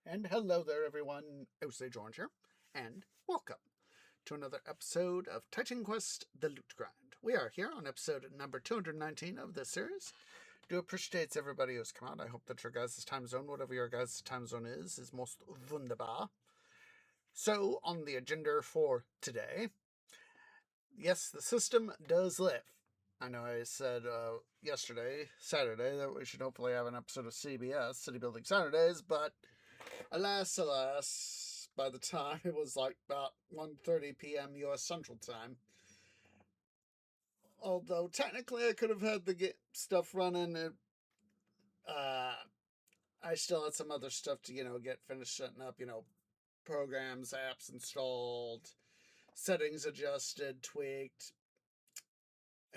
And hello there, everyone. Osage Orange here, and welcome to another episode of Titan Quest: The Loot Grind. We are here on episode number 219 of this series. Do appreciate everybody who's come out. I hope that your guys' time zone, whatever your guys' time zone is most wunderbar. So, on the agenda for today, yes, the system does live. I know I said Saturday, that we should hopefully have an episode of CBS, City Building Saturdays, but alas, by the time it was like about 1:30 p.m. U.S. Central Time, although technically I could have had the stuff running, I still had some other stuff to, get finished setting up, programs, apps installed, settings adjusted, tweaked,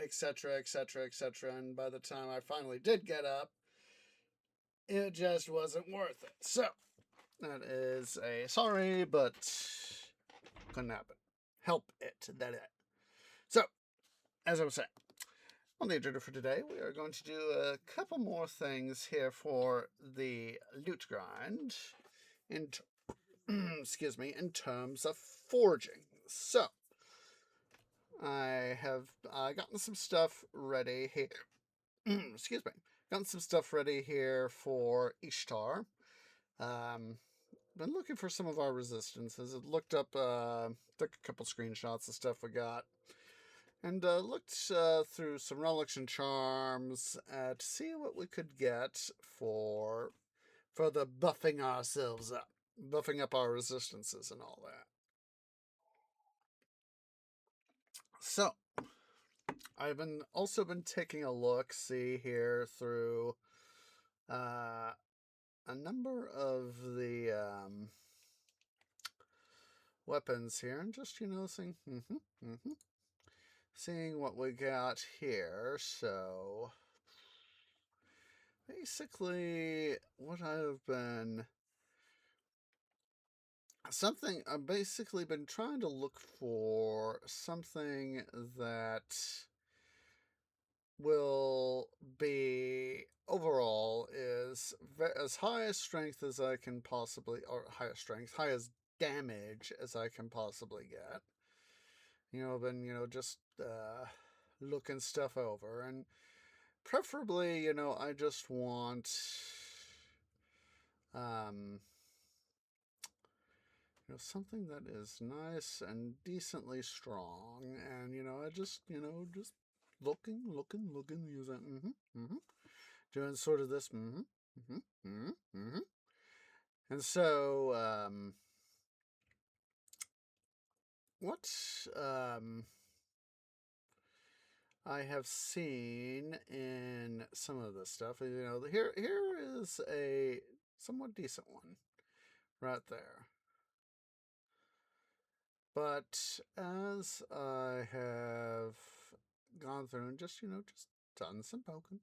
etc., etc., etc. And by the time I finally did get up, it just wasn't worth it. So, that is a sorry, but couldn't happen. Help it, that it. So, as I was saying, on the agenda for today, we are going to do a couple more things here for the loot grind, in in terms of forging. So, I have gotten some stuff ready here. Gotten some stuff ready here for Ishtar. Been looking for some of our resistances. I looked up, took a couple screenshots of stuff we got, and looked through some relics and charms to see what we could get for the buffing ourselves up, buffing up our resistances and all that. So, I've also been taking a look, see here through a number of the weapons here, and just seeing what we got here. So basically, what I've basically been trying to look for something that will be overall is as high as strength as I can possibly, or high as damage as I can possibly get. I've been, just looking stuff over, and preferably, I just want, something that is nice and decently strong, and, I just, just looking, using, doing sort of this, and so, what, I have seen in some of this stuff, here is a somewhat decent one right there. But as I have gone through and just done some poking,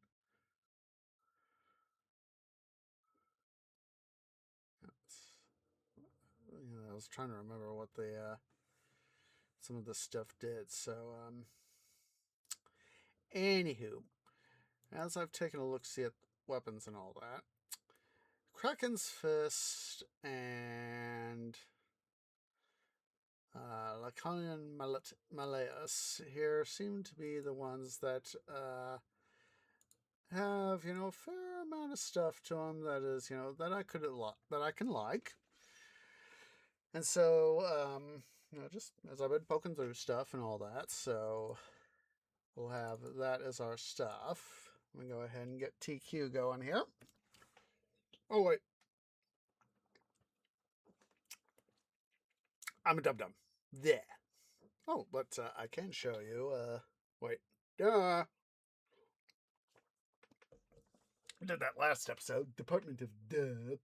I was trying to remember what the some of the stuff did. So, anywho, as I've taken a look, see at weapons and all that, Kraken's Fist and Laconian Malleus here seem to be the ones that have, a fair amount of stuff to them that is, that I can like. And so, just as I've been poking through stuff and all that, so we'll have that as our stuff. Let me go ahead and get TQ going here. Oh, wait. I'm a dum-dum. There. Oh, but I can show you, wait. Duh. I did that last episode. Department of Duh.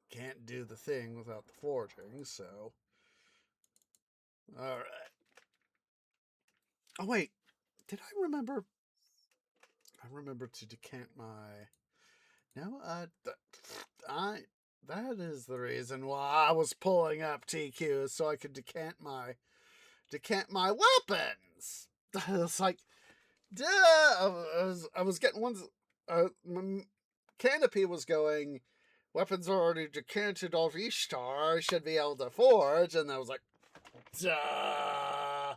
Can't do the thing without the forging, so. Alright. Oh, wait. Did I remember? I remember to decant my. No, that is the reason why I was pulling up TQ, so I could decant my weapons. It's like, duh. I was getting ones. Canopy was going, weapons already decanted off Ishtar, should be able to forge, and I was like, duh!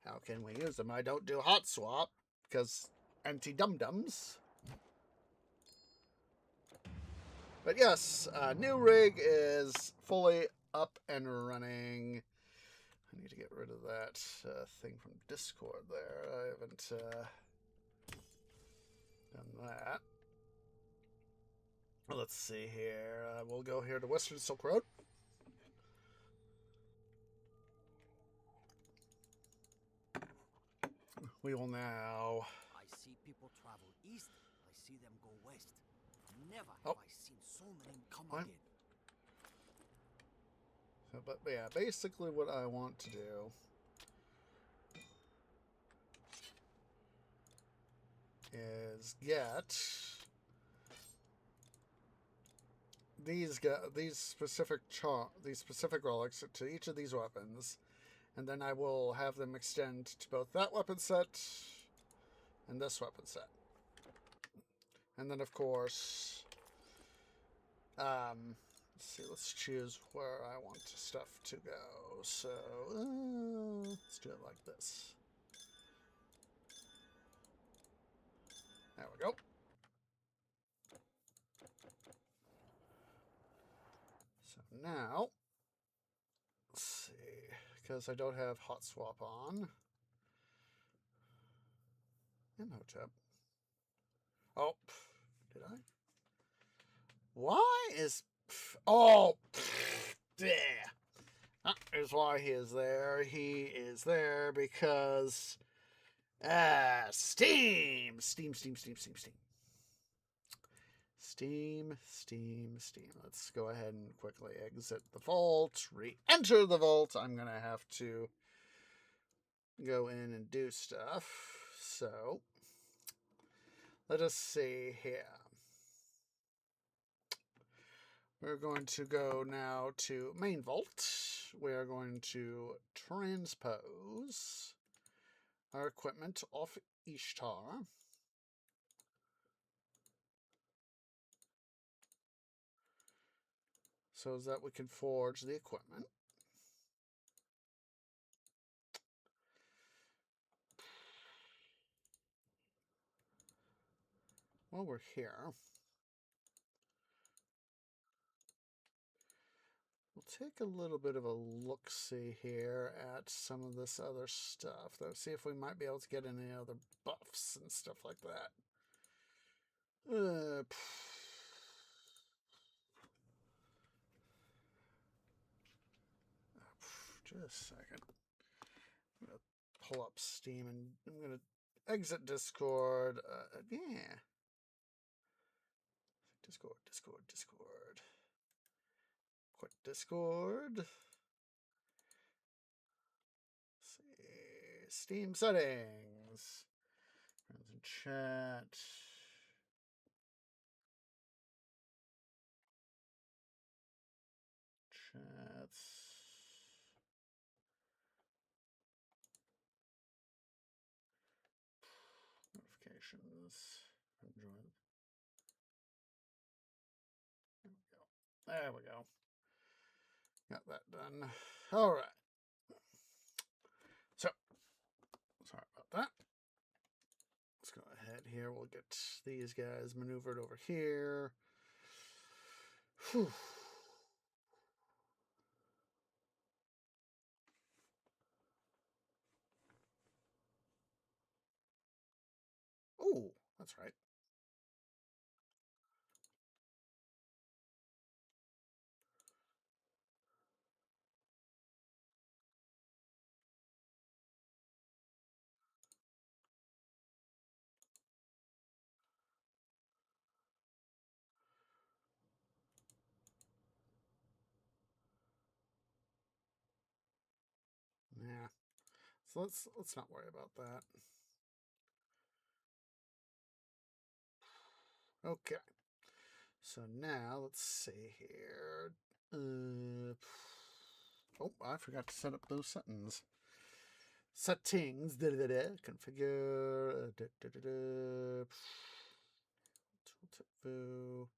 How can we use them? I don't do hot swap, because anti-dum-dums. But yes, new rig is fully up and running. I need to get rid of that thing from Discord there. I haven't done that. Let's see here. We'll go here to Western Silk Road. We will now... I see people travel east. I see them go west. Never have I seen so many come again. So, but yeah, basically what I want to do is get these specific relics to each of these weapons, and then I will have them extend to both that weapon set and this weapon set. And then, of course, let's see, let's choose where I want stuff to go. So, let's do it like this. There we go. So now, let's see, because I don't have hot swap on. Imhotep. Oh, did I? Why is... Oh, yeah. That is why he is there. He is there because... Steam! Steam. Let's go ahead and quickly exit the vault, re-enter the vault. I'm going to have to go in and do stuff. So, let us see here. We're going to go now to main vault. We are going to transpose our equipment off Ishtar. So that we can forge the equipment. While we're here, we'll take a little bit of a look-see here at some of this other stuff. Let's see if we might be able to get any other buffs and stuff like that. Just a second. I'm going to pull up Steam and I'm going to exit Discord. Yeah. Discord. Quit Discord. Let's see. Steam settings. Friends and chat. Chats. Notifications. Enjoy. There we go. Got that done. All right. So, sorry about that. Let's go ahead here. We'll get these guys maneuvered over here. Whew. Oh, that's right. Yeah. So let's not worry about that. Okay. So now let's see here. Oh, I forgot to set up those settings. Settings. Configure. Tooltip Foo.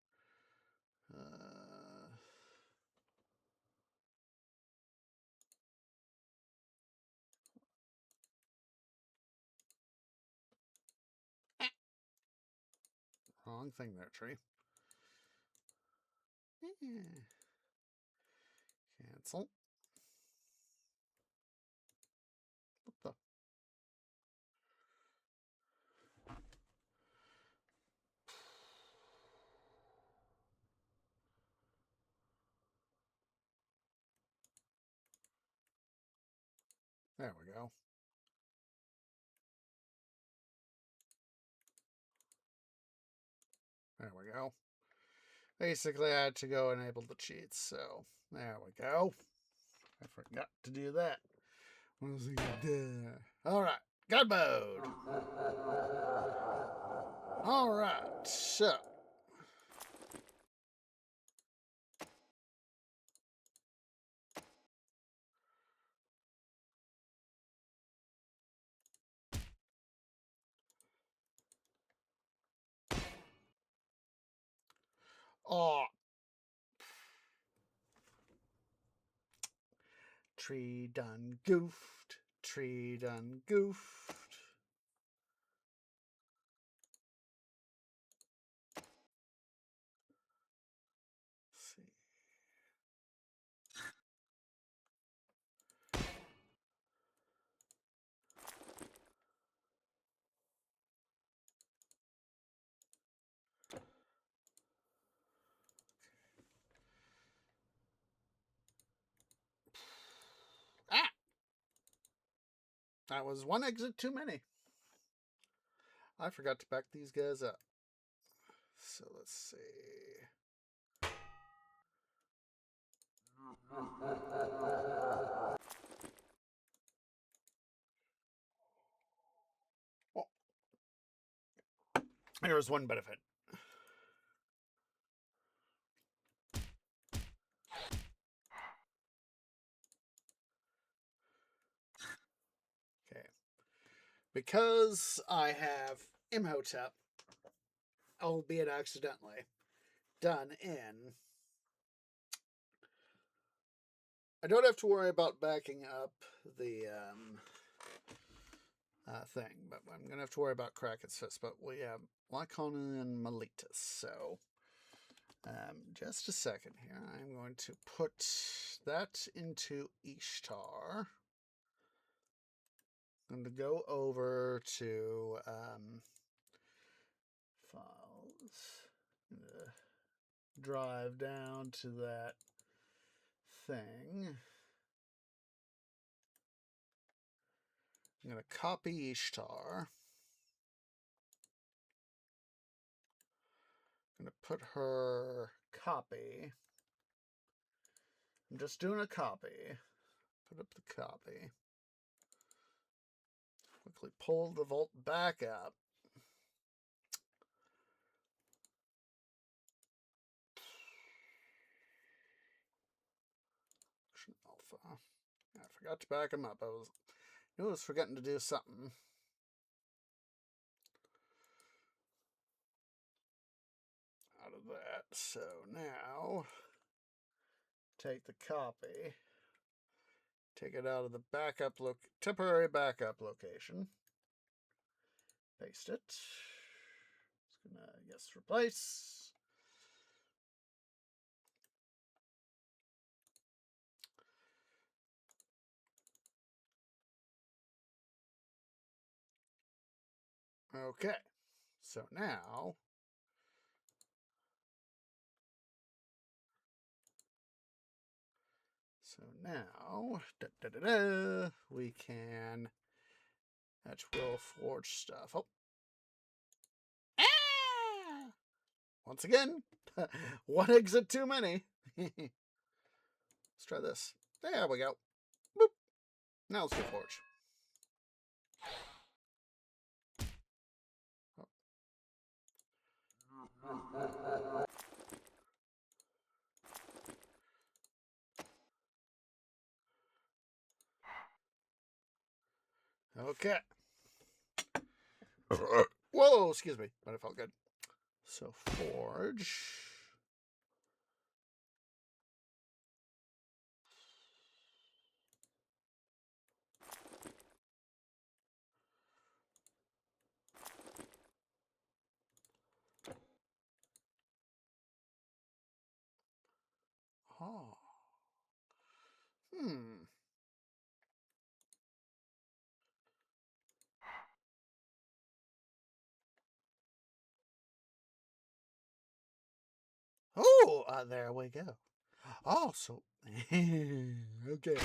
Wrong thing there, tree. Cancel. What the? There we go. There we go. Basically, I had to go enable the cheats, so there we go. I forgot to do that. What was I gonna do? Alright, God mode. Alright, so. Oh. Tree done goofed. Tree done goofed. Let's see. Ah! That was one exit too many. I forgot to back these guys up. So let's see. Oh. Here's one benefit. Okay. Because I have Imhotep, albeit accidentally, done in, I don't have to worry about backing up the thing, but I'm going to have to worry about Kraken's Fist. But we have Lycon and Meletus, so just a second here. I'm going to put that into Ishtar. I'm going to go over to files. Drive down to that thing. I'm going to copy Ishtar. I'm going to put her copy. I'm just doing a copy. Put up the copy. Quickly pull the Vault back up. Alpha. I forgot to back him up. I knew I was forgetting to do something. Out of that. So now, take the copy. Take it out of the backup temporary backup location. Paste it. It's gonna, yes, replace. Okay. So now, we can, that's Will Forge stuff. Oh. Ah! Once again, one exit too many. Let's try this. There we go. Boop. Now let's do Forge. Oh. Okay. Whoa, excuse me, but it felt good. So forge. Oh. Hmm. Oh, there we go. Oh, so okay.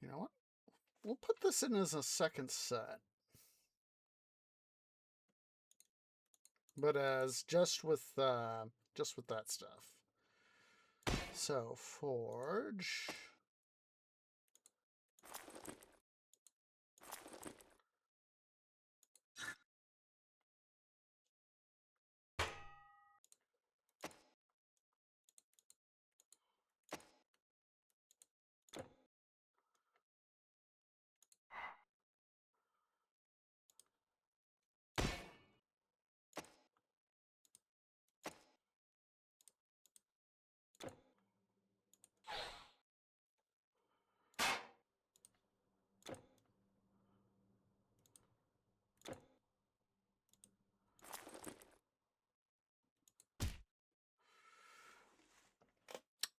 You know what? We'll put this in as a second set. But as just with that stuff. So forge.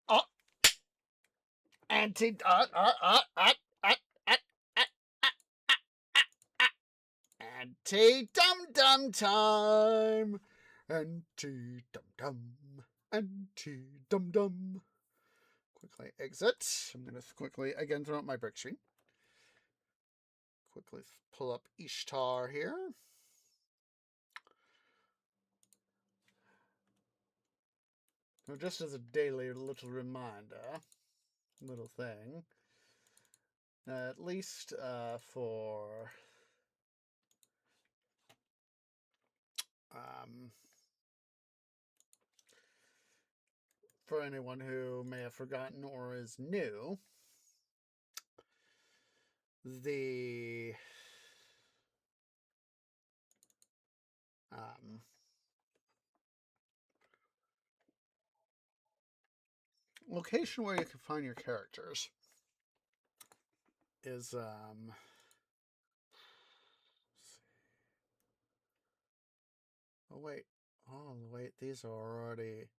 Oh, anti anti dum dum time. Anti dum dum. Anti dum dum. Quickly exit. I'm going to quickly again throw out my brick screen. Quickly pull up Ishtar here. Now, just as a daily little reminder, little thing, at least for anyone who may have forgotten or is new, the location where you can find your characters is oh wait, these are already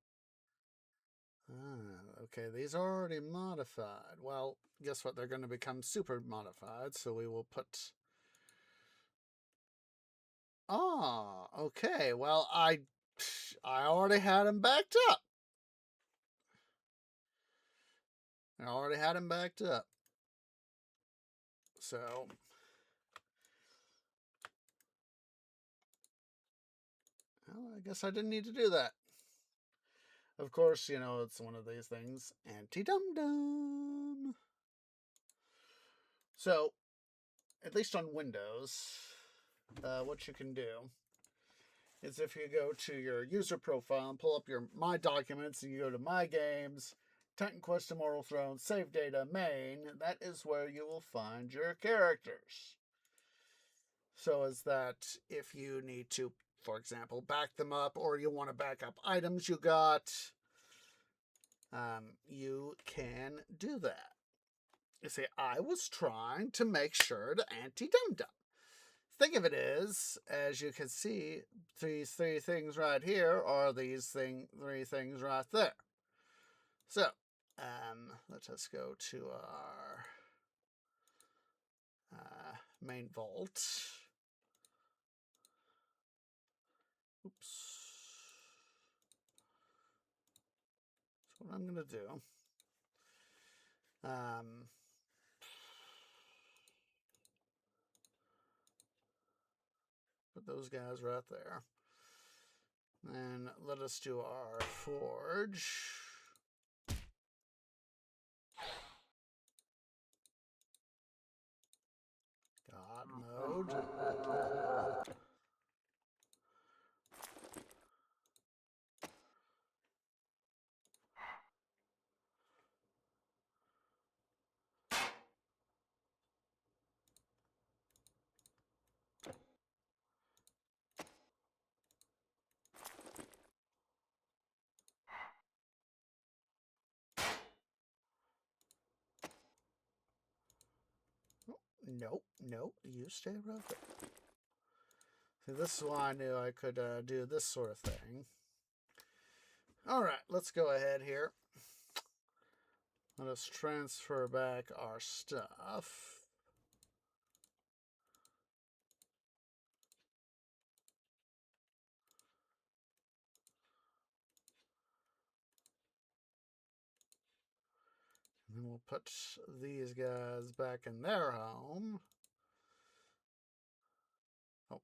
okay, these are already modified. Well, guess what? They're going to become super modified, so we will put okay. Well, I already had them backed up. I already had them backed up. So well, I guess I didn't need to do that. Of course, you know, it's one of these things. Anti-dum-dum. So, at least on Windows, what you can do is if you go to your user profile and pull up your My Documents and you go to My Games, Titan Quest Immortal Throne, Save Data, Main, that is where you will find your characters. So is that if you need to, for example, back them up or you want to back up items you got, you can do that. You see, I was trying to make sure to anti-dum-dum. Think of it as you can see, these three things right here are these three things right there. So, let us go to our main vault. Oops. So what I'm going to do Put those guys right there. And let us do our forge. God mode. Nope, nope, you stay right there. See, this is why I knew I could do this sort of thing. Alright, let's go ahead here. Let us transfer back our stuff. And then we'll put these guys back in their home. Oh.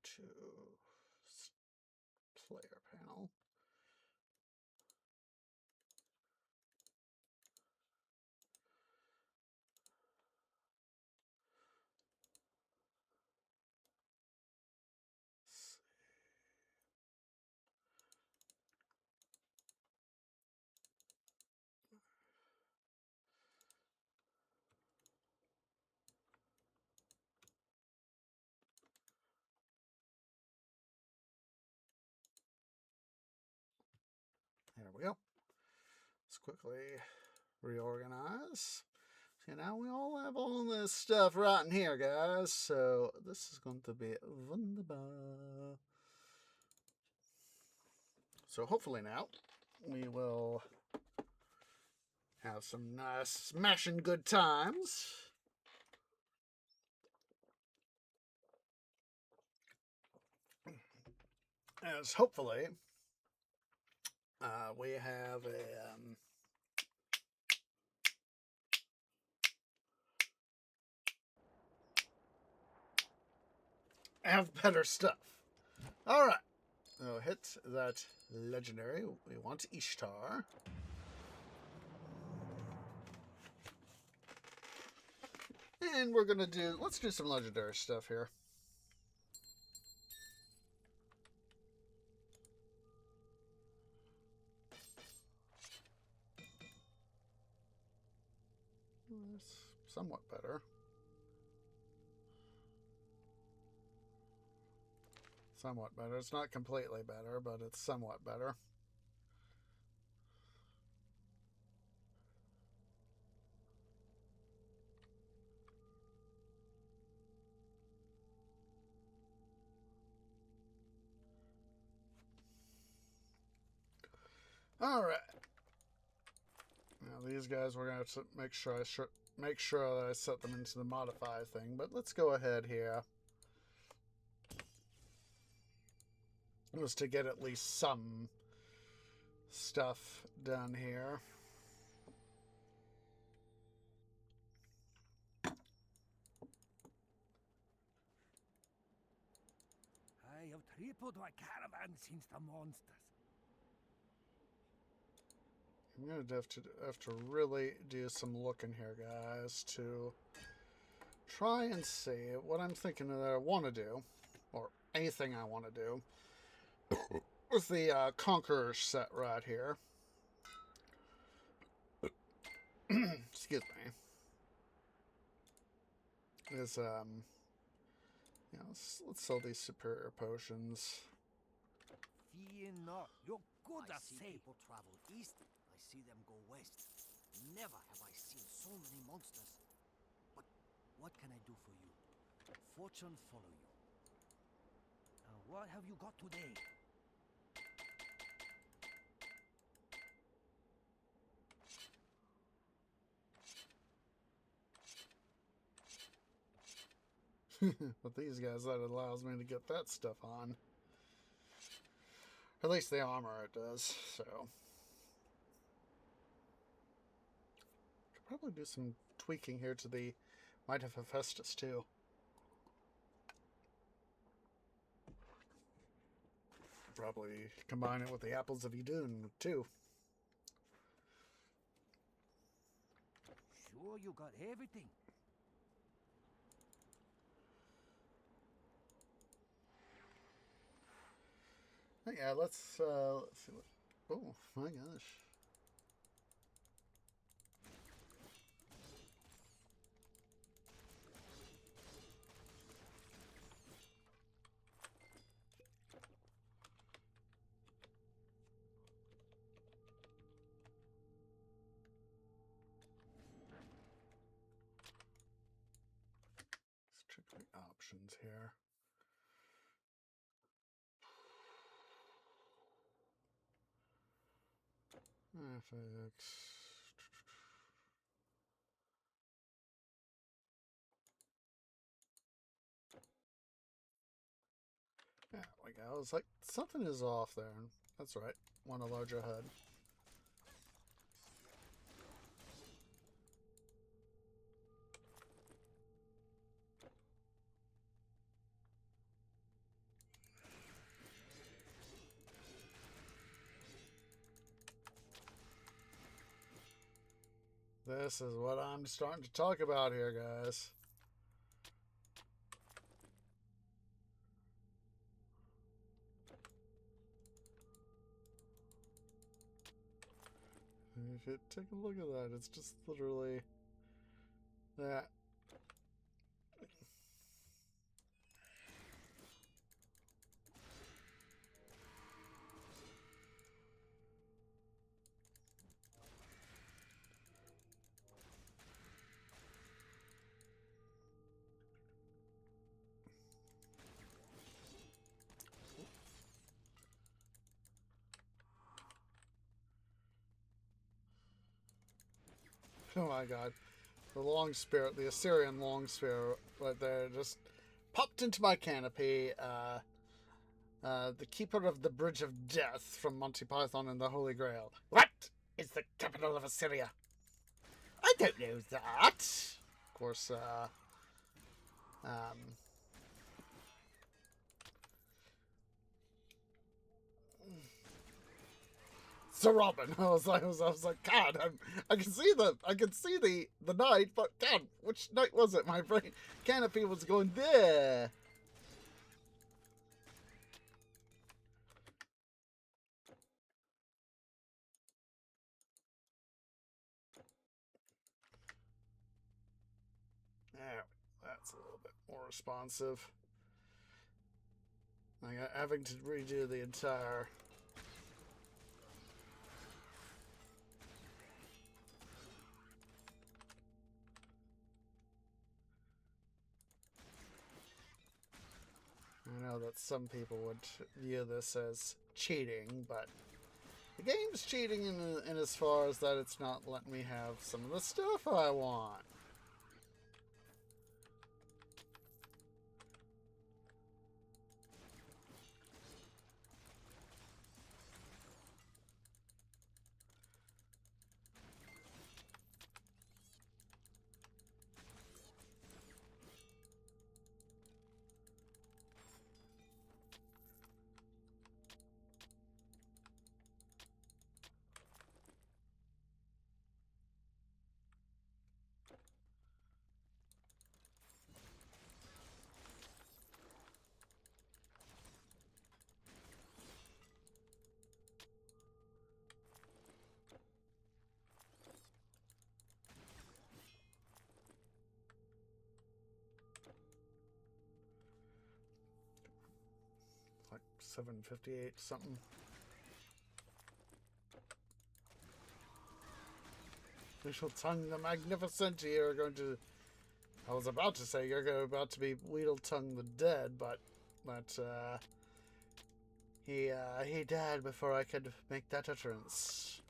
To player panel. There we go. Let's quickly reorganize. See, now we all have all this stuff right in here, guys. So this is going to be wunderbar. So hopefully now we will have some nice smashing good times. As hopefully we have better stuff. All right. So hit that legendary. We want Ishtar. And we're going to do, let's do some legendary stuff here. That's somewhat better. Somewhat better. It's not completely better, but it's somewhat better. All right. Now these guys, we're gonna have to make sure that I set them into the modify thing. But let's go ahead here. Just to get at least some stuff done here. I have tripled my caravan since the monsters. I'm gonna have to really do some looking here, guys, to try and see what I'm thinking that I want to do, or anything I want to do, with the Conqueror set right here. Excuse me. Is yeah, let's sell these superior potions. Fear not, your goods I are see safe. people travel east, I see them go west. Never have I seen so many monsters. But what can I do for you? Fortune follow you. What have you got today? With these guys, that allows me to get that stuff on. At least the armor it does, so. Could probably do some tweaking here to the Might of Hephaestus, too. Probably combine it with the Apples of Idun, too. Sure you got everything? Yeah, let's see what. Oh my gosh. Let's check the options here. FX. Yeah, like I was like, something is off there. That's right. Want a larger HUD. This is what I'm starting to talk about here, guys. If you take a look at that, it's just literally that. Oh my god. The long spear, the Assyrian long spear right there just popped into my canopy. The Keeper of the Bridge of Death from Monty Python and the Holy Grail. What is the capital of Assyria? I don't know that. Of course, Sir Robin. I was like, God, I can see the knight, but God, which knight was it? My brain canopy was going there. There, that's a little bit more responsive. Having to redo the entire. I know that some people would view this as cheating, but the game's cheating in as far as that it's not letting me have some of the stuff I want. Like 758 something. We shall tongue the magnificent. You're going to. I was about to say you're about to be Wheedle Tongue the Dead, but he died before I could make that utterance.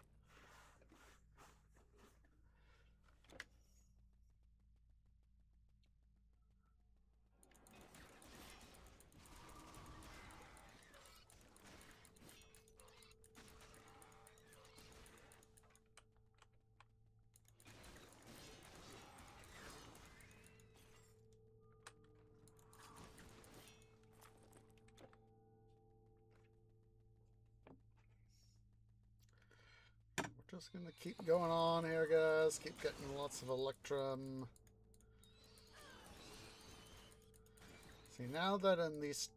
just gonna keep going on here, guys. Keep getting lots of Electrum. See, now that in these...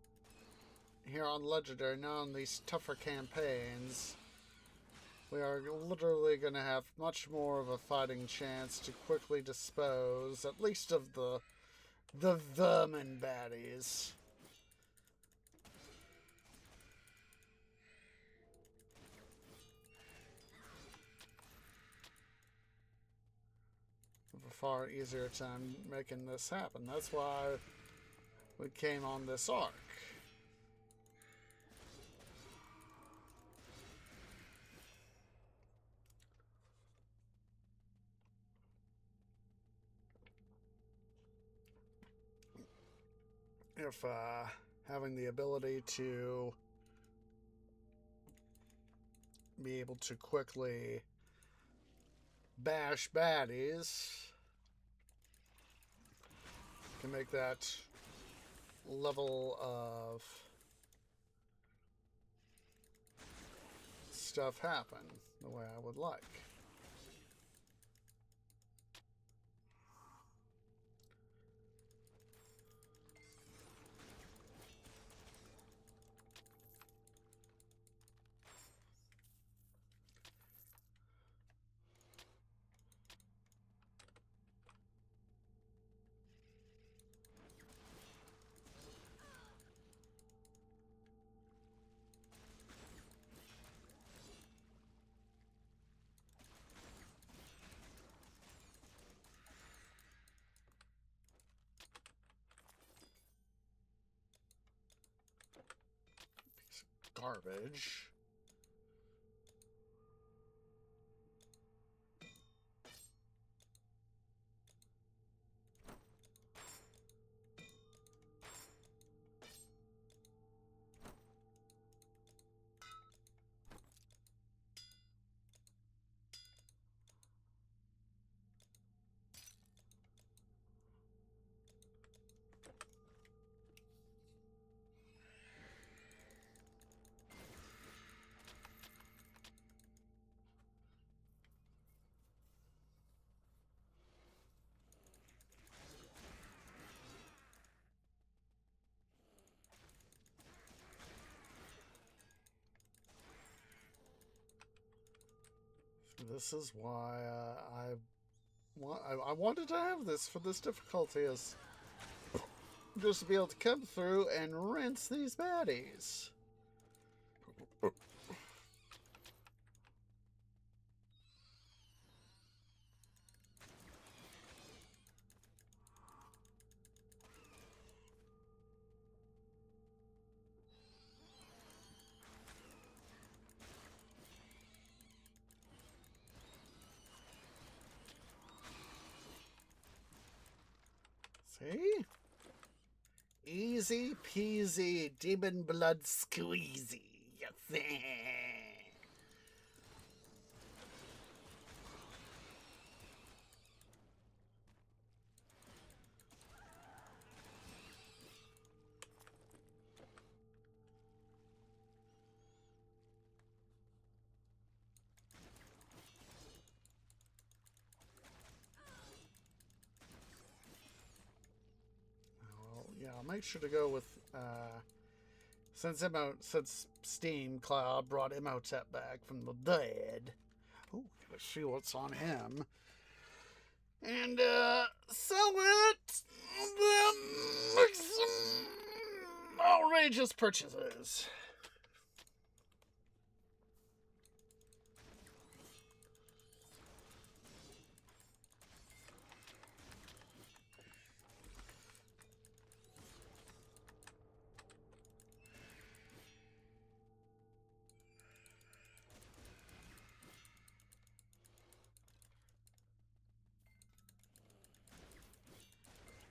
Here on Legendary, now in these tougher campaigns, we are literally gonna have much more of a fighting chance to quickly dispose, at least of the vermin baddies. A far easier time making this happen. That's why we came on this arc. If having the ability to be able to quickly bash baddies can make that level of stuff happen the way I would like. Garbage. This is why I wanted to have this for this difficulty, is just to be able to come through and rinse these baddies. See? Easy peasy demon blood squeezy. Yes. Yeah, I'll make sure to go with since Steam Cloud brought Imhotep back from the dead. Oh, gotta see what's on him. And sell it, then make some outrageous purchases.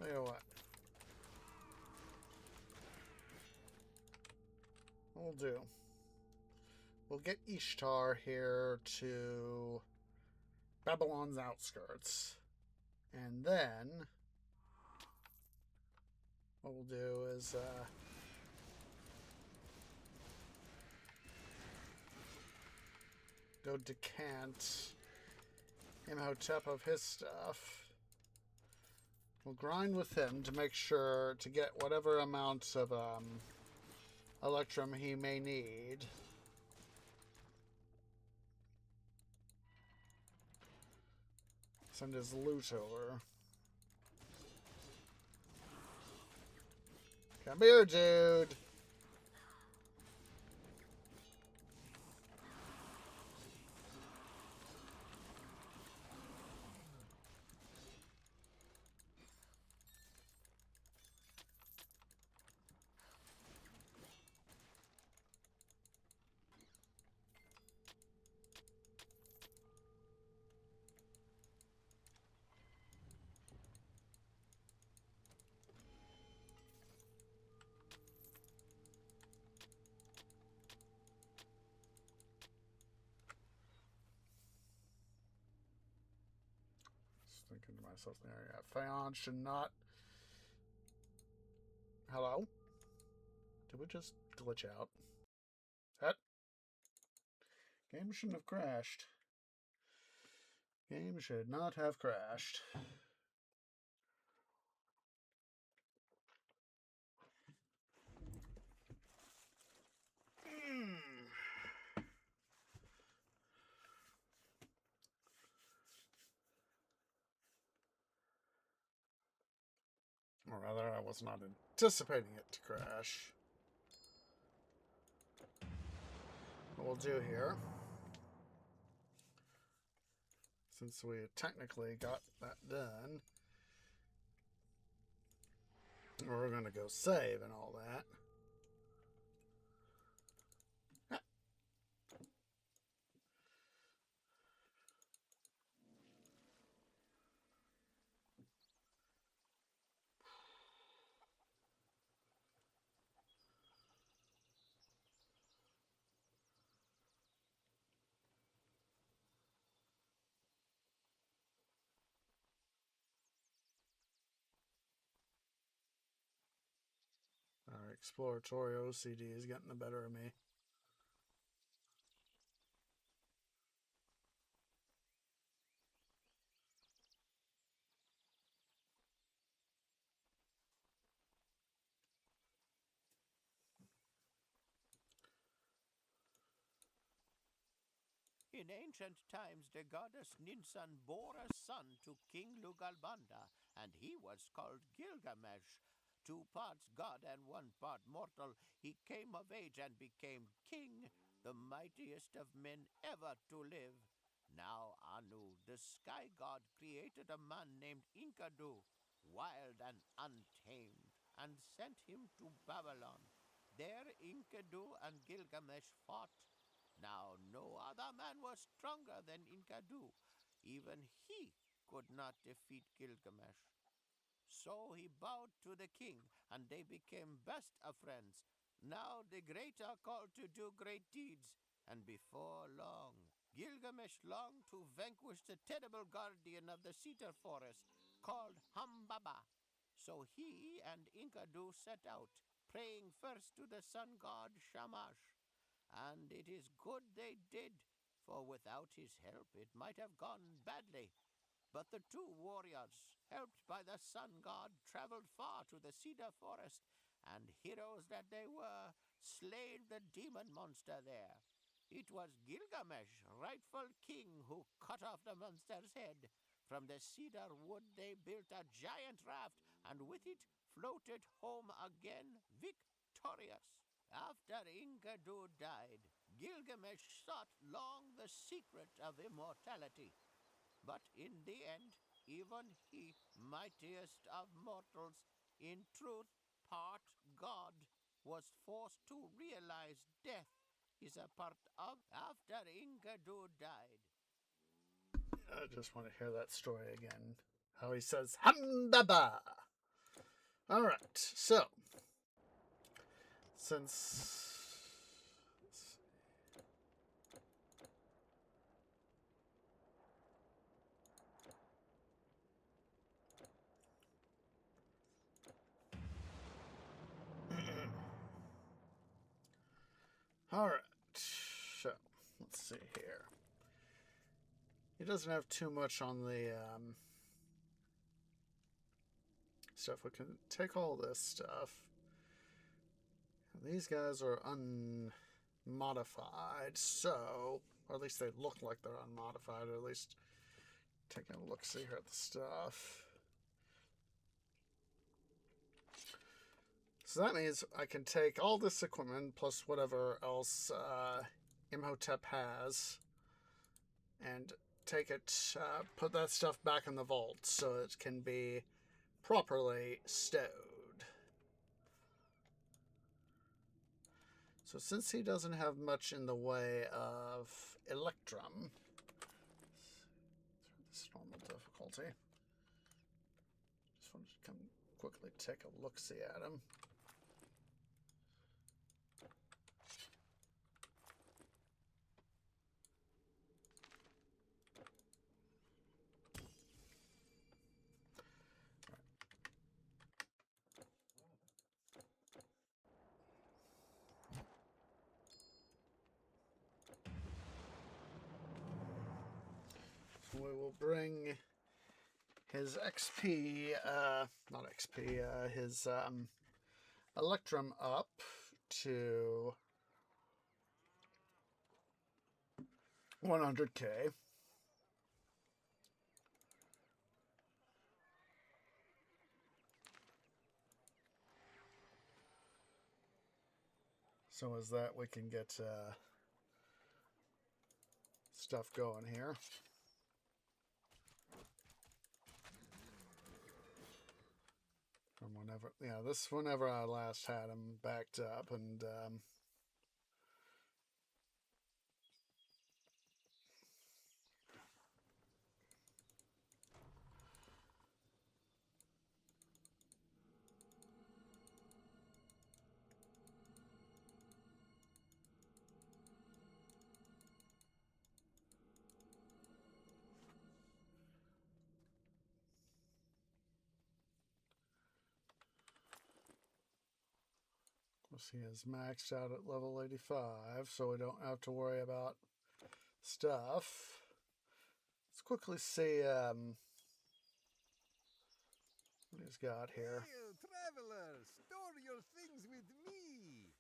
You know what? We'll do. We'll get Ishtar here to Babylon's outskirts. And then what we'll do is go decant Imhotep of his stuff. We'll grind with him to make sure to get whatever amounts of Electrum he may need. Send his loot over. Come here, dude. Thinking to myself, there, yeah, Phaon should not. Hello? Did we just glitch out? That game shouldn't have crashed. Game should not have crashed. Or rather, I was not anticipating it to crash. What we'll do here, since we technically got that done, we're going to go save and all that. Our exploratory OCD is getting the better of me. In ancient times, the goddess Ninsun bore a son to King Lugalbanda, and he was called Gilgamesh. 2 parts god and 1 part mortal, he came of age and became king, the mightiest of men ever to live. Now Anu, the sky god, created a man named Enkidu, wild and untamed, and sent him to Babylon. There Enkidu and Gilgamesh fought. Now no other man was stronger than Enkidu. Even he could not defeat Gilgamesh. So he bowed to the king, and they became best of friends. Now the great are called to do great deeds, and before long, Gilgamesh longed to vanquish the terrible guardian of the cedar forest, called Humbaba. So he and Enkidu set out, praying first to the sun god Shamash. And it is good they did, for without his help it might have gone badly. But the 2 warriors, helped by the sun god, traveled far to the cedar forest, and heroes that they were, slayed the demon monster there. It was Gilgamesh, rightful king, who cut off the monster's head. From the cedar wood they built a giant raft, and with it floated home again victorious. After Enkidu died, Gilgamesh sought long the secret of immortality. But in the end, even he, mightiest of mortals, in truth part god, was forced to realize death is a part of after Enkidu died. I just want to hear that story again. How he says, Humbaba! Alright, so, since... Alright, so, let's see here. he doesn't have too much on the stuff. We can take all this stuff. These guys are unmodified, so, or at least they look like they're unmodified, or at least taking a look, see here at the stuff. So that means I can take all this equipment plus whatever else Imhotep has and take it, put that stuff back in the vault so it can be properly stowed. So since he doesn't have much in the way of Electrum, this is normal difficulty. Just wanted to come quickly take a look-see at him. We will bring his XP, not XP, his Electrum up to 100K. So as that, we can get stuff going here. From whenever, yeah, this whenever I last had him backed up, and he is maxed out at level 85, so we don't have to worry about stuff. Let's quickly see what he's got here. Hail, traveler! Store your things with me!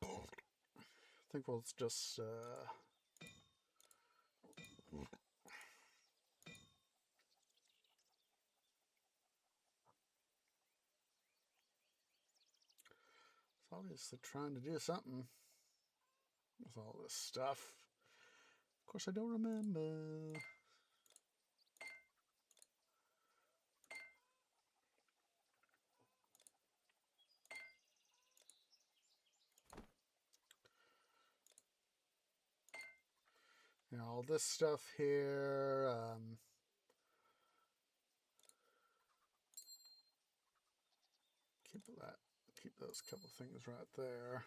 I think we'll just obviously trying to do something with all this stuff. Of course, I don't remember. You know, all this stuff here. Keep those couple things right there.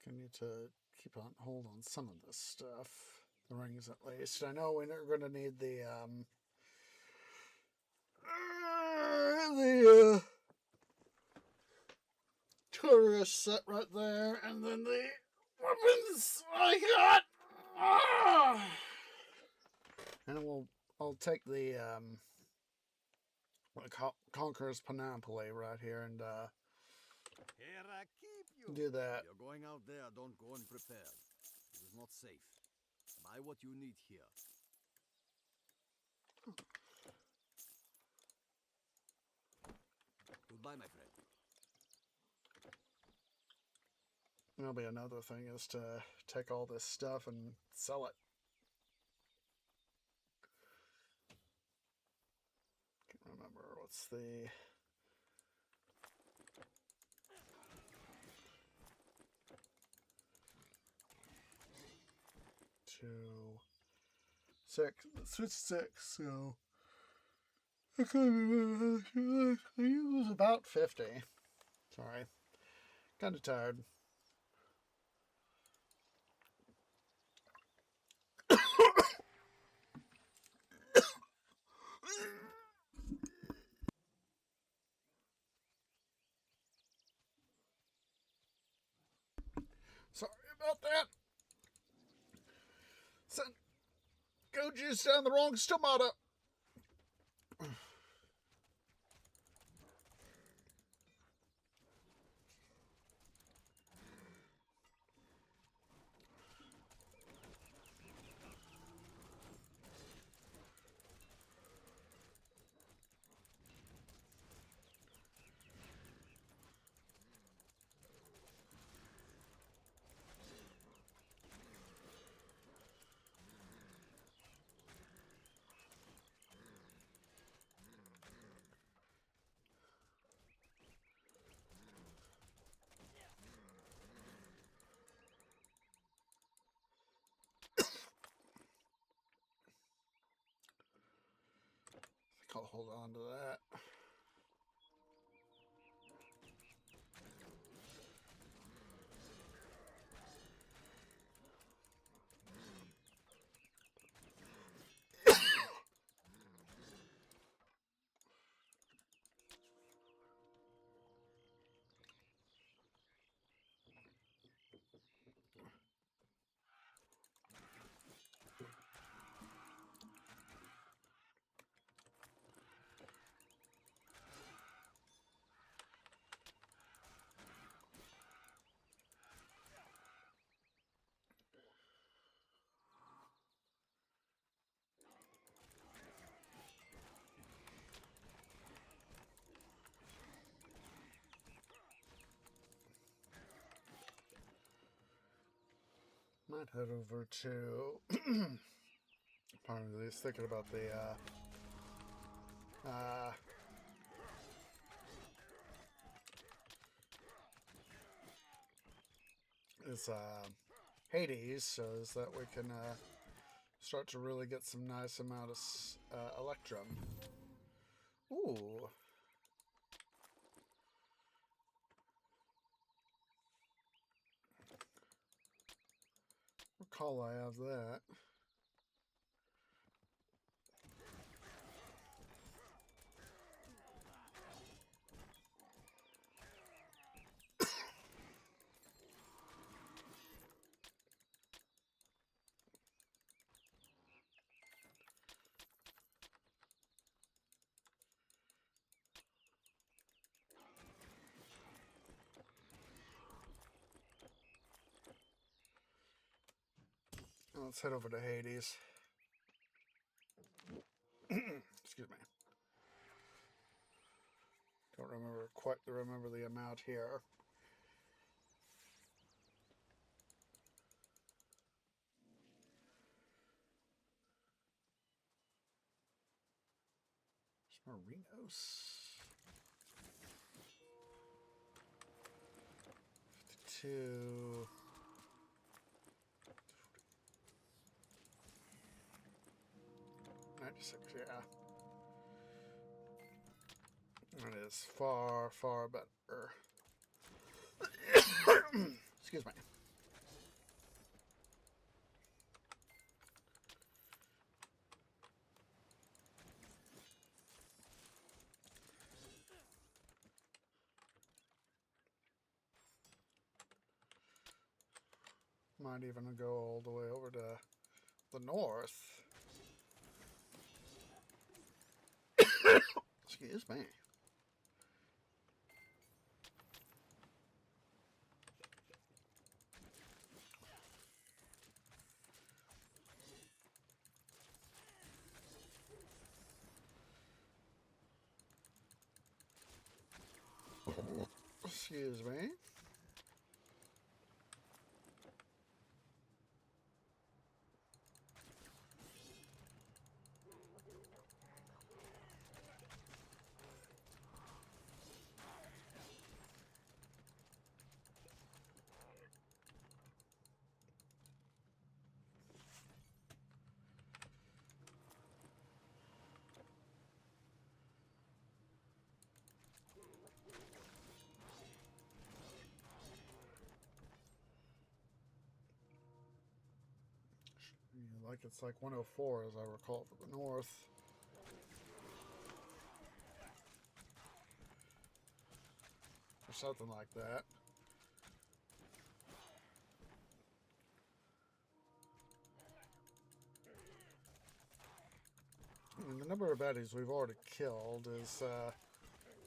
I need to keep on hold on some of this stuff. The rings, at least. I know we're going to need the tourist set right there, and then the weapons I got. And I'll take the Conqueror's Panoply right here and Here I keep you. do that. You're going out there, don't go unprepared. It is not safe. Buy what you need here. Goodbye, my friend. That'll be another thing, is to take all this stuff and sell it. Can't remember what's the... It's 6, so I use about 50. Sorry, kind of tired. Sorry about that. Sent go juice down the wrong stomata. I'll hold on to that. Might head over to pardon me, thinking about the is Hades, so is that we can start to really get some nice amount of Electrum. Ooh. Recall I have that. Let's head over to Hades. Excuse me. Don't remember the amount here. Marinos. 52. Yeah. It is far, far better. Excuse me. Might even go all the way over to the north. Excuse me. Excuse me. Like it's like 104 as I recall for the north. Or something like that. number of baddies we've already killed is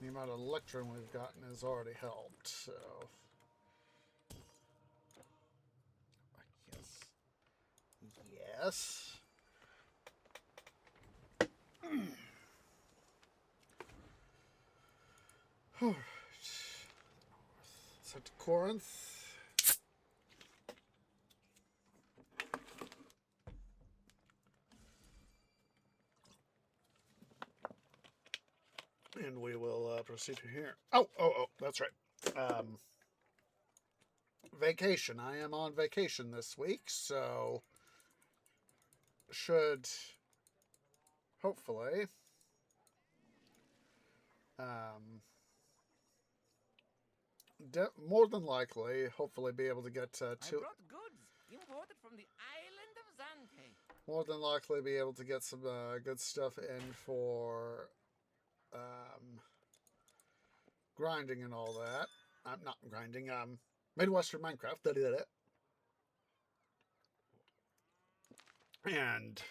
the amount of Electrum we've gotten has already helped, so yes. Sent to Corinth. And we will proceed to here. Oh, that's right. Vacation. I am on vacation this week, so should hopefully more than likely, hopefully be able to get I brought goods imported from the island of Zante. more than likely be able to get some good stuff in for grinding and all that. I'm not grinding. Midwestern Minecraft. And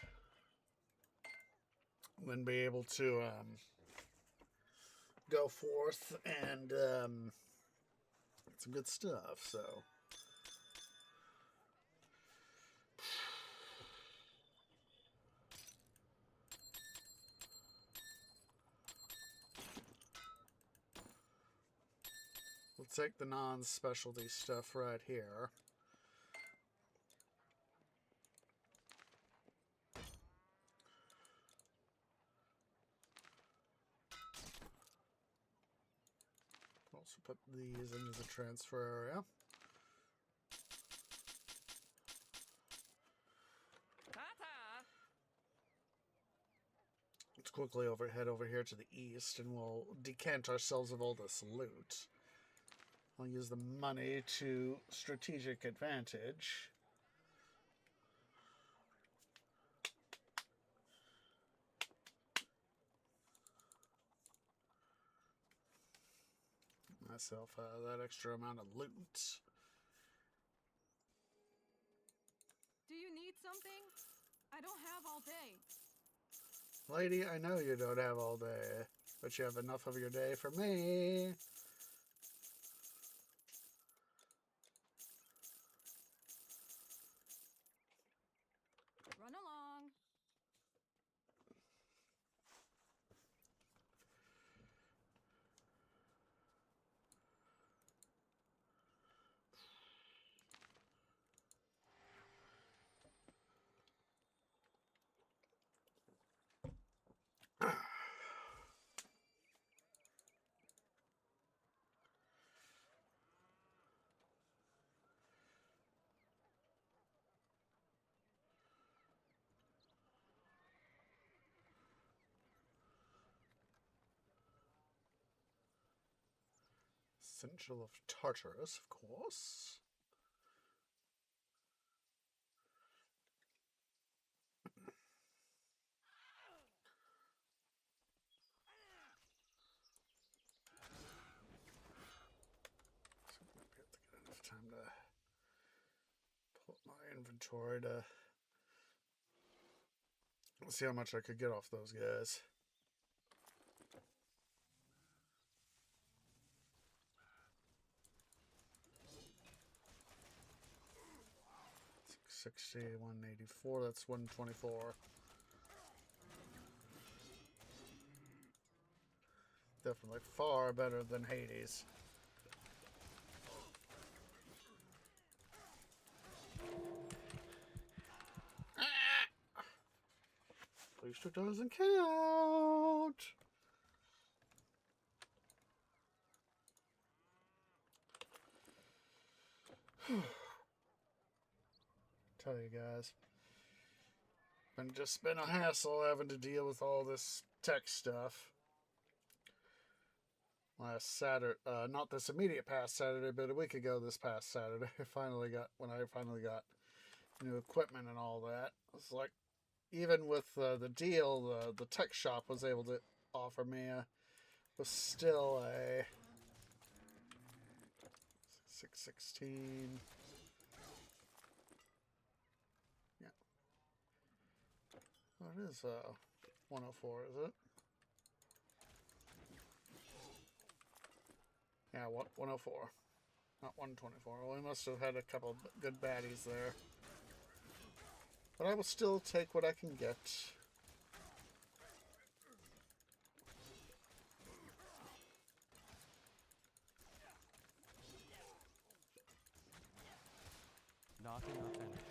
then be able to go forth and get some good stuff. So. We'll take the non-specialty stuff right here. Also put these into the transfer area. Ta-ta! Let's quickly head over here to the east, and we'll decant ourselves of all this loot. I'll use the money to strategic advantage. Myself that extra amount of loot. Do you need something? I don't have all day. Lady, I know you don't have all day, but you have enough of your day for me. Run along. Essential of Tartarus, of course. So I might be able to get enough time to pull up my inventory to see how much I could get off those guys. $60, 184, that's 124. Definitely far better than Hades. Booster doesn't count. Tell you guys, just been a hassle having to deal with all this tech stuff. Last Saturday, not this immediate past Saturday, but a week ago this past Saturday, I finally got new equipment and all that. It's like, even with the deal the tech shop was able to offer me was still a 616. Yeah. Well, it is 104, is it? Yeah, 104. Not 124. Well, we must have had a couple good baddies there. But I will still take what I can get. Not enough energy.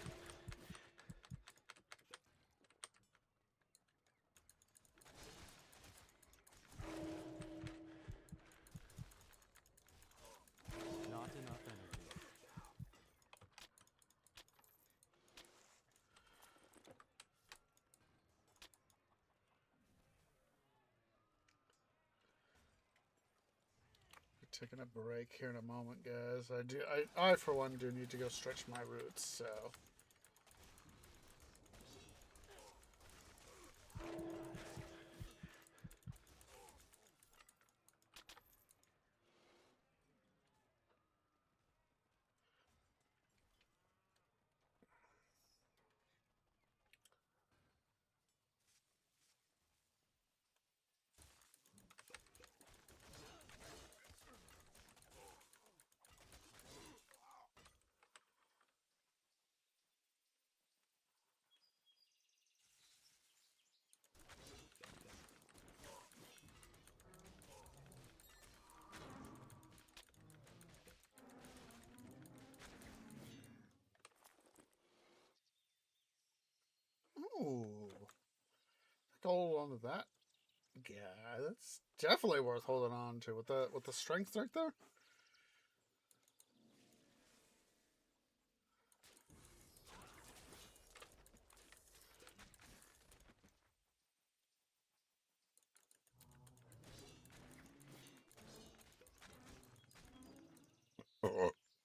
Not enough energy. Taking a break here in a moment, guys. I for one do need to go stretch my roots, so. Ooh. Hold on to that. Yeah, that's definitely worth holding on to with the strength right there.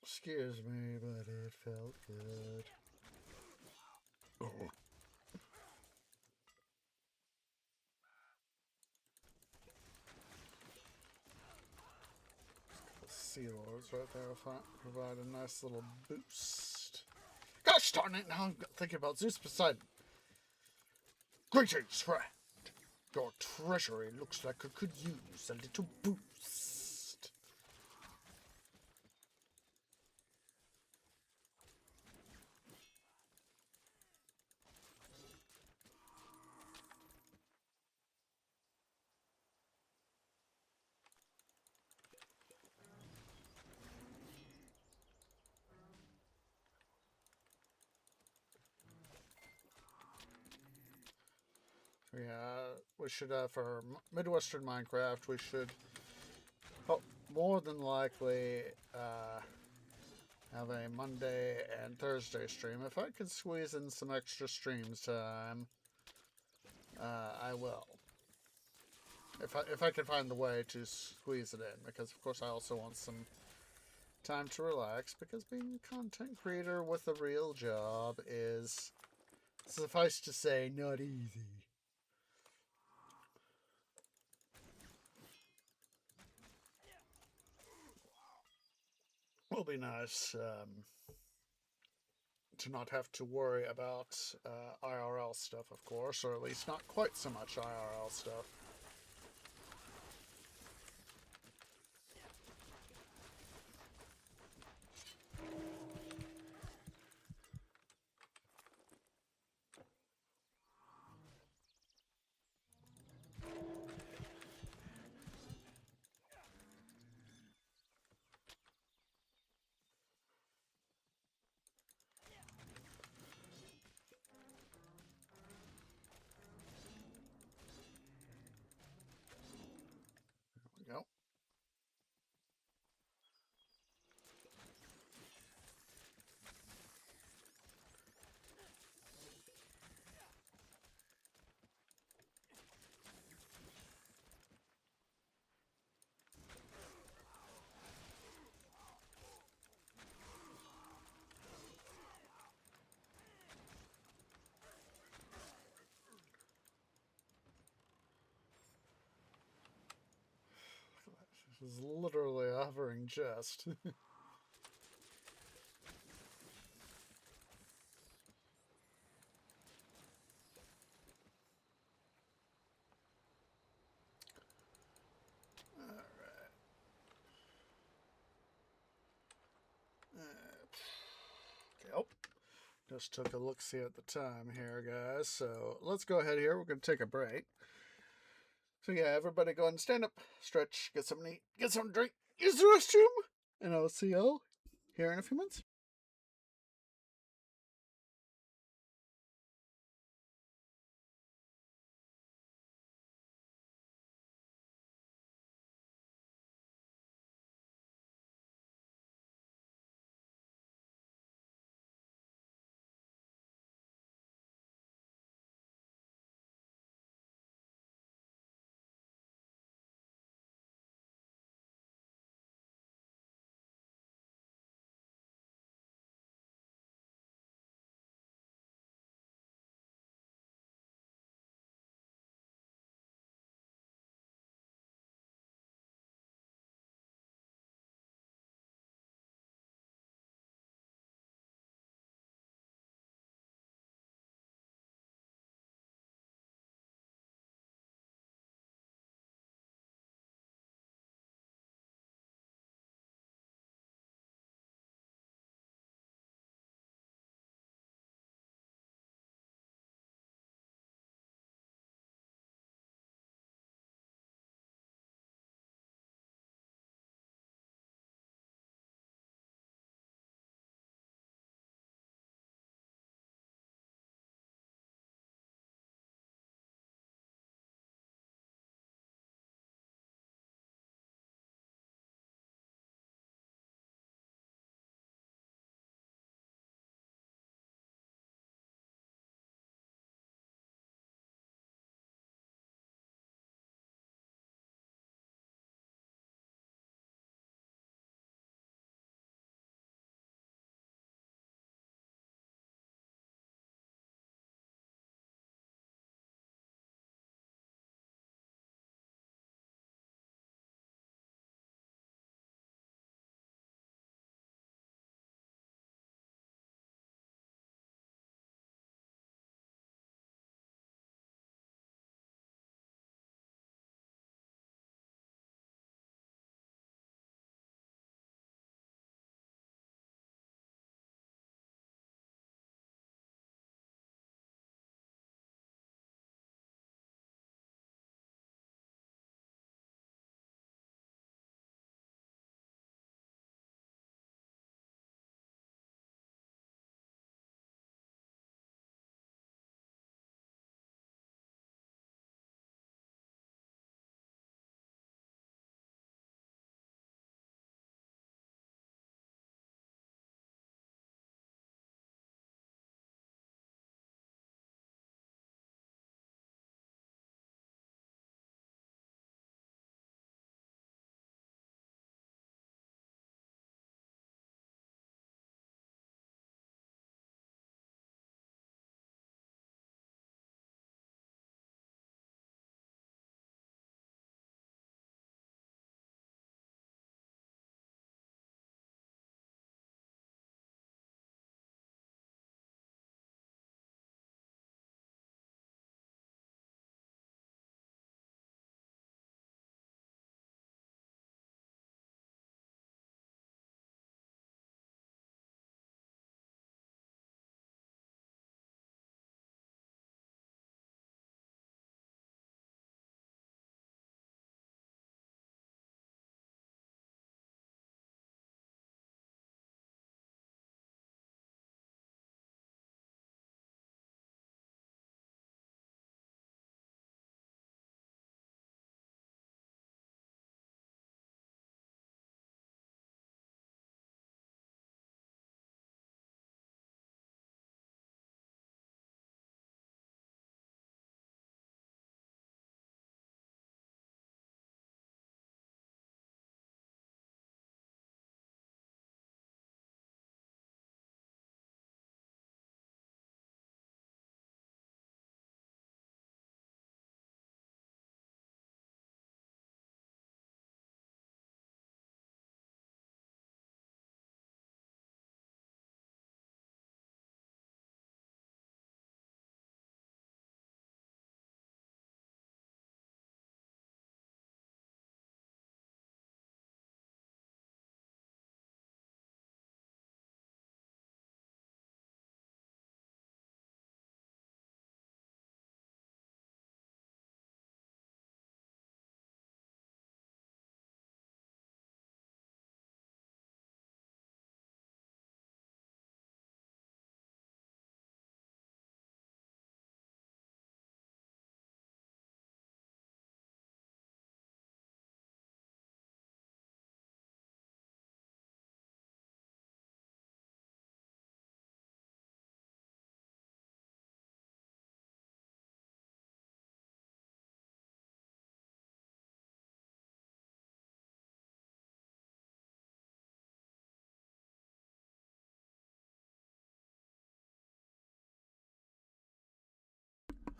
Excuse me, but it felt good. Sea Lords right there will provide a nice little boost. Gosh darn it, now I'm thinking about Zeus Poseidon. Greetings, friend. Your treasury looks like it could use a little boost. Yeah, we should, for Midwestern Minecraft, we should, more than likely, have a Monday and Thursday stream. If I could squeeze in some extra streams time, I will. If I can find the way to squeeze it in, because of course I also want some time to relax, because being a content creator with a real job is, suffice to say, not easy. Will be nice to not have to worry about IRL stuff, of course, or at least not quite so much IRL stuff. There we go. This is literally a hovering chest. Just took a look-see at the time here, guys. So let's go ahead here. We're going to take a break. So yeah, everybody go and stand up, stretch, get something to eat, get something to drink, use the restroom, and I'll see y'all here in a few minutes.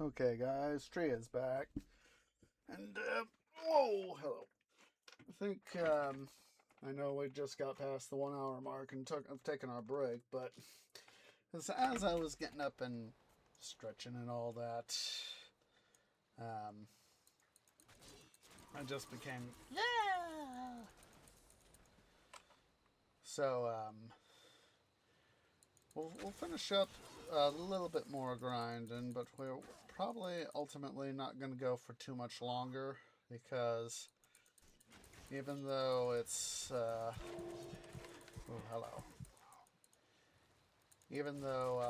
Okay, guys, Tree is back. And, whoa, hello. I think, I know we just got past the 1 hour mark and I've taken our break, but as I was getting up and stretching and all that, I just became, yeah! So, we'll finish up a little bit more grinding, but we're probably ultimately not going to go for too much longer, because even though it's, oh, hello. Even though,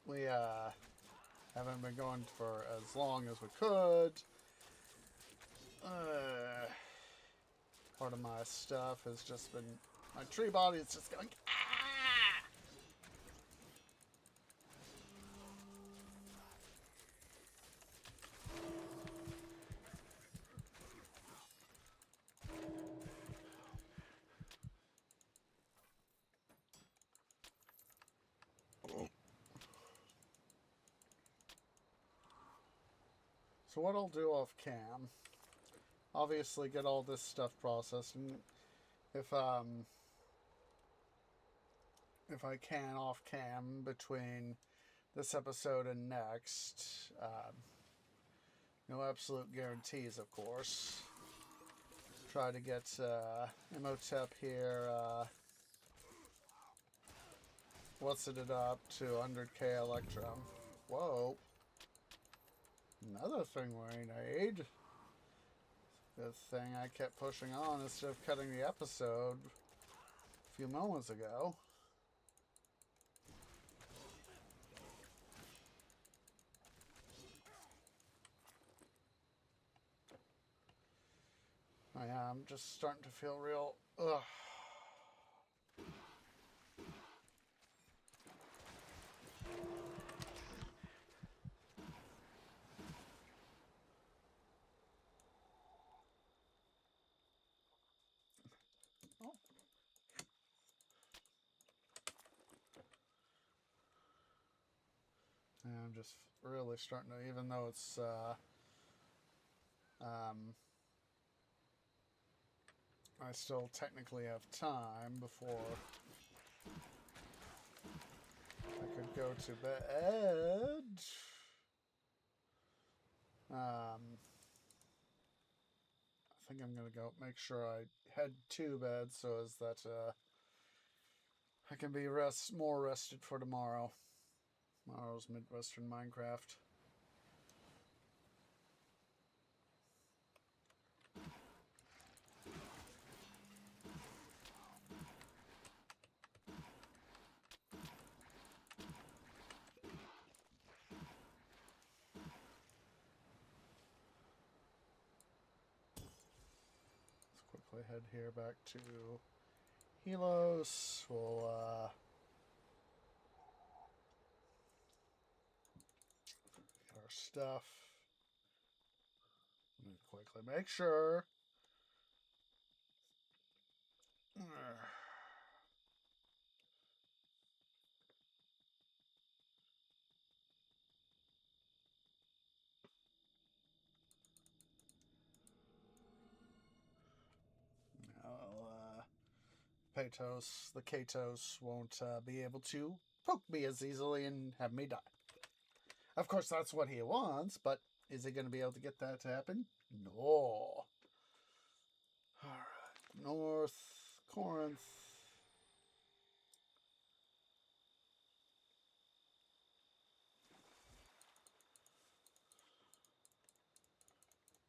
we, haven't been going for as long as we could, part of my stuff has just been, my tree body is just going, ah! So what I'll do off cam, obviously get all this stuff processed, and if I can off cam between this episode and next, no absolute guarantees, of course. Try to get Imhotep here, what's it up to 100k Electrum. Whoa. Another thing we need. The thing I kept pushing on instead of cutting the episode a few moments ago. I'm just starting to feel real, ugh. Oh. I'm just really starting to, even though it's, I still technically have time before I could go to bed. I think I'm gonna go make sure I head to bed so as that I can be more rested for tomorrow. Tomorrow's Midwestern Minecraft. Let's quickly head here back to Helos. We'll get our stuff. Let me quickly make sure. Patos, the Katos won't be able to poke me as easily and have me die. Of course, that's what he wants, but is he going to be able to get that to happen? No. Alright, North Corinth.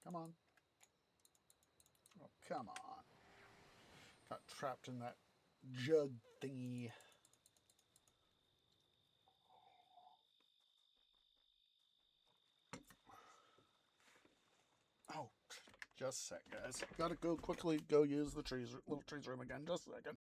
Come on. Oh, come on. Got trapped in that jug thingy. Oh, just a sec, guys. Gotta go quickly go use the little trees room again. Just a second.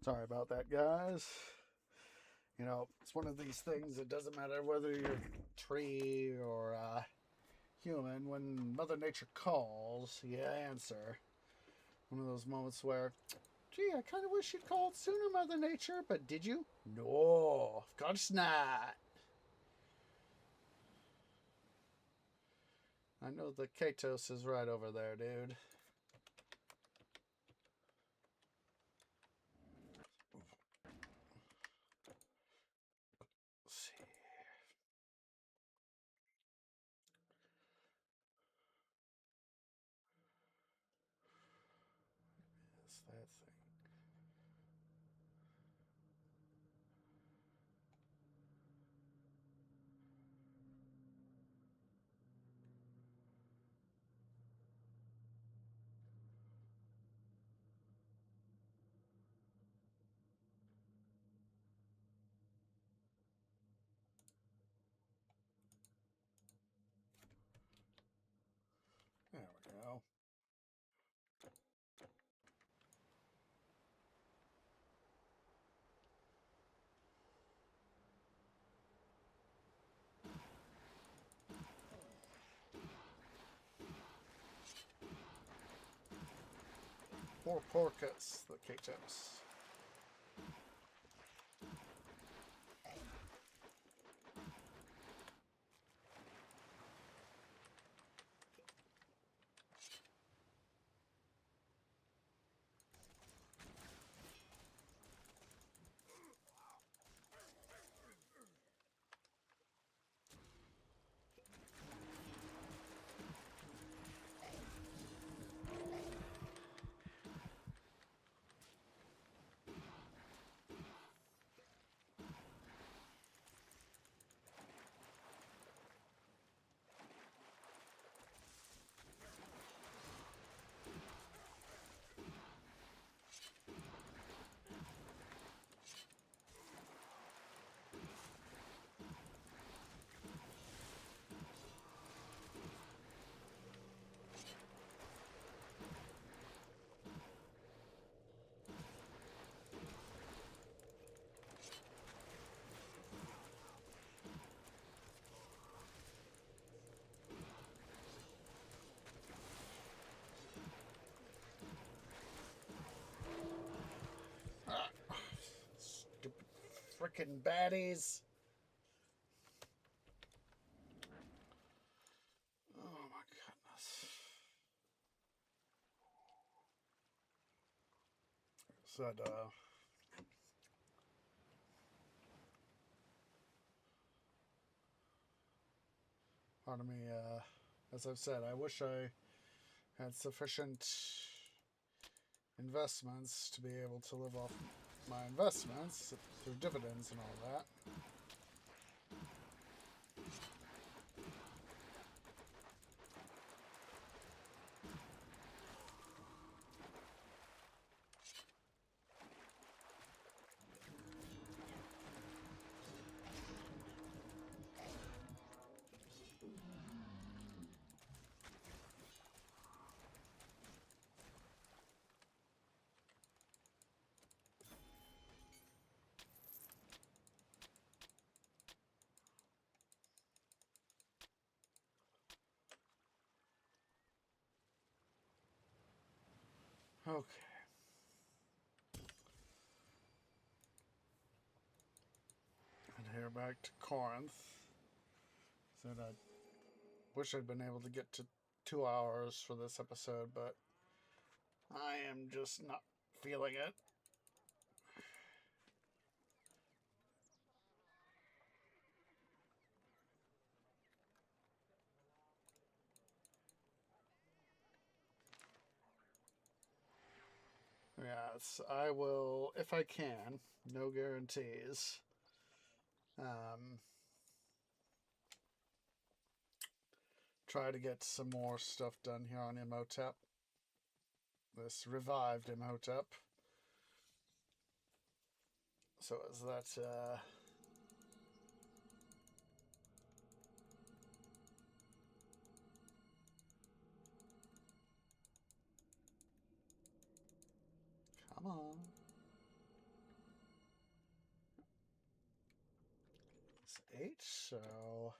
Sorry about that, guys. You know, it's one of these things. It doesn't matter whether you're a tree or human. When Mother Nature calls, you answer. One of those moments where, gee, I kind of wish you'd called sooner, Mother Nature, but did you? No, of course not. I know the Katos is right over there, dude. Let's see. Is that thing? There we go. Poor Porcus, the Katos. Stupid frickin' baddies. Oh my goodness. Said, pardon me, as I've said, I wish I had sufficient investments to be able to live off my investments through dividends and all that. Okay. And here back to Corinth. Said I wish I'd been able to get to 2 hours for this episode, but I am just not feeling it. Yes, I will, if I can, no guarantees. Try to get some more stuff done here on Imhotep. This revived Imhotep. So is that, come on. 8, so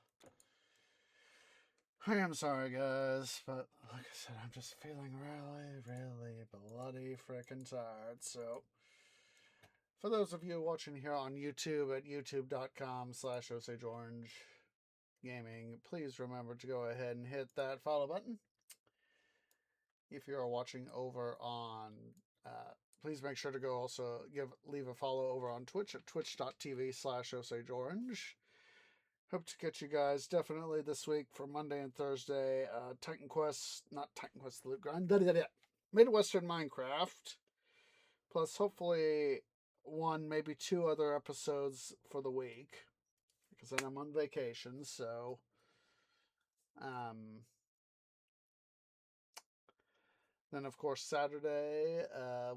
I am sorry, guys, but like I said, I'm just feeling really, really bloody freaking tired. So, for those of you watching here on YouTube at youtube.com/OsageOrange Gaming, please remember to go ahead and hit that follow button. If you are watching over on, please make sure to go also leave a follow over on Twitch at twitch.tv/OsageOrange. Hope to catch you guys definitely this week for Monday and Thursday. Titan Quest, not Titan Quest, the Loot Grind, Midwestern Minecraft. Plus, hopefully, 1, maybe 2 other episodes for the week. Because then I'm on vacation, so. Then, of course, Saturday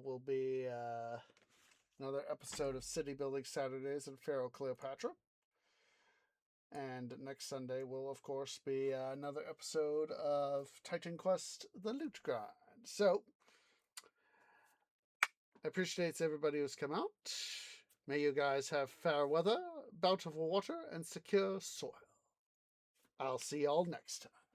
will be another episode of City Building Saturdays and Pharaoh Cleopatra. And next Sunday will, of course, be another episode of Titan Quest, The Loot Grind. So, I appreciate everybody who's come out. May you guys have fair weather, bountiful water, and secure soil. I'll see y'all next time.